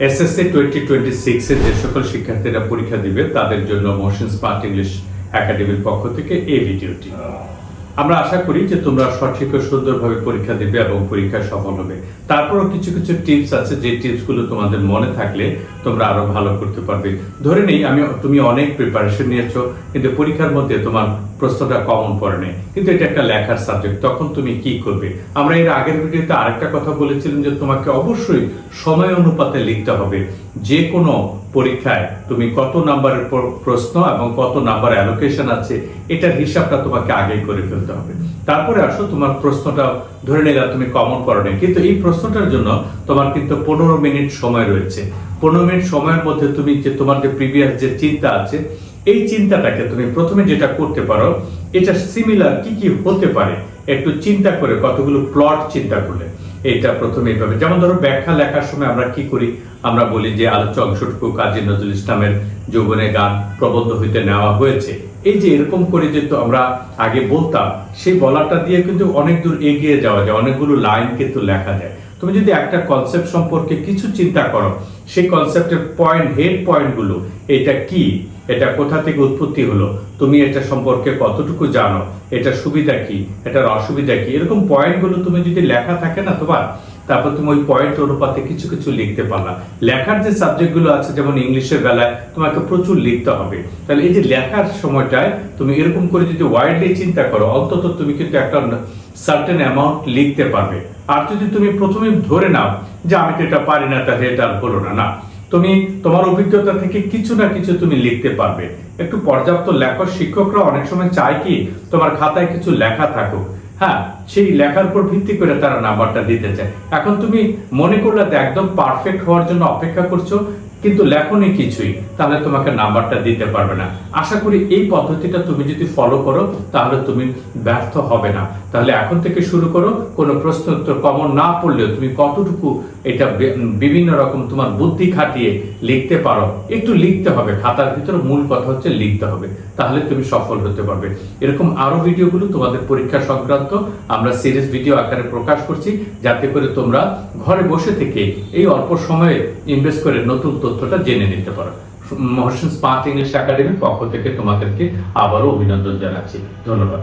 SSC 2026 এর যে সকল শিক্ষার্থীরা পরীক্ষা দিবে তাদের জন্য মহসিন স্মার্ট ইংলিশ একাডেমির পক্ষ থেকে এই ভিডিওটি। আমরা আশা করি যে তোমরা সঠিক ও সুন্দরভাবে পরীক্ষা দিবে এবং পরীক্ষায় সফল হবে। তারপরও কিছু কিছু টিপস আছে, যে টিপসগুলো তোমাদের মনে থাকলে তোমরা আরো ভালো করতে পারবে। ধরে নেই তুমি অনেক প্রিপারেশন নিয়েছো, কিন্তু পরীক্ষার মধ্যে তোমার প্রশ্নটা কমন পড়ে নেই, কিন্তু এটা একটা লেখার সাবজেক্ট, তখন তুমি কি করবে? আমরা এর আগের ভিডিওতে আরেকটা কথা বলেছিলাম যে তোমাকে অবশ্যই সময় অনুপাতে লিখতে হবে। যে কোনো পরীক্ষায় তুমি কত নাম্বারের প্রশ্ন এবং কত নাম্বার অ্যালোকেশন আছে এটার হিসাবটা তোমাকে আগেই করে ফেলতে হবে। তারপরে আসো, তোমার প্রশ্নটা ধরে নিলাম তুমি কমন করো না, কিন্তু এই প্রশ্নটার জন্য তোমার কিন্তু 15 মিনিট সময় রয়েছে। 15 মিনিট সময়ের মধ্যে তুমি যে তোমার যে প্রিভিয়াস যে চিন্তা আছে, এই চিন্তাটাকে তুমি প্রথমে যেটা করতে পারো, এটা সিমিলার কি কি হতে পারে একটু চিন্তা করে, কতগুলো প্লট চিন্তা করলে এটা প্রথমে এইভাবে। যেমন ধরো ব্যাখ্যা লেখার সময় আমরা কি করি, আমরা বলি যে আলোচ্য অংশটুকু কাজী নজরুল ইসলামের যৌবনে গান প্রবন্ধ হইতে নেওয়া হয়েছে। এই যে এরকম করে যে তো আমরা আগে বলতাম, সেই বলাটা দিয়ে কিন্তু অনেক দূর এগিয়ে যাওয়া যায়, অনেকগুলো লাইন কিন্তু লেখা যায়। তুমি যদি একটা কনসেপ্ট সম্পর্কে কিছু চিন্তা করো, সেই কনসেপ্টের পয়েন্ট, হেড পয়েন্টগুলো, এটা কি, এটা কোথা থেকে উৎপত্তি হলো, তুমি এটা সম্পর্কে কতটুকু জানো, এটা সুবিধা কি, এটার অসুবিধা কি, এরকম পয়েন্টগুলো তুমি যদি লেখা থাকে না তোমার, তারপর তুমি ওই পয়েন্ট অনুপাতে কিছু কিছু লিখতে পারলা। লেখার যে সাবজেক্টগুলো আছে, যেমন ইংলিশের বেলায় তোমাকে প্রচুর লিখতে হবে, তাহলে এই যে লেখার সময়টায় তুমি এরকম করে যদি ওয়াইডলি চিন্তা করো, অন্তত তুমি কিন্তু একটা সার্টেন অ্যামাউন্ট লিখতে পারবে। আর যদি তুমি প্রথমে ধরে নাও যে আমি তো এটা পারি না, তাহলে এটা হলো না, তুমি তোমার অভিজ্ঞতা থেকে কিছু না কিছু তুমি লিখতে পারবে। একটু পর্যাপ্ত লেখক, শিক্ষকরা অনেক সময় চায় কি তোমার খাতায় কিছু লেখা থাকুক, হ্যাঁ, সেই লেখার উপর ভিত্তি করে তারা নাম্বারটা দিতে চায়। এখন তুমি মনে করলে একদম পারফেক্ট হওয়ার জন্য অপেক্ষা করছো, কিন্তু লেখনি কিছুই, তাহলে তোমাকে নাম্বারটা দিতে পারবে না। আশা করি এই পদ্ধতিটা তুমি যদি ফলো করো তাহলে তুমি ব্যর্থ হবে না। তাহলে এখন থেকে শুরু করো, কোনো প্রশ্ন উত্তর কমন না পড়লেও তুমি কতটুকু এটা বিভিন্ন রকম তোমার বুদ্ধি খাটিয়ে লিখতে পারো, একটু লিখতে হবে। খাতার ভিতরে মূল কথা হচ্ছে লিখতে হবে, তাহলে তুমি সফল হতে পারবে। এরকম আরো ভিডিওগুলো তোমাদের পরীক্ষা সংক্রান্ত আমরা সিরিজ ভিডিও আকারে প্রকাশ করছি, যাতে করে তোমরা ঘরে বসে থেকে এই অল্প সময়ে ইনভেস্ট করে নতুন তথ্যটা জেনে নিতে পারো। মহসিন স্মার্ট ইংলিশ একাডেমির পক্ষ থেকে তোমাদেরকে আবারও অভিনন্দন জানাচ্ছি। ধন্যবাদ।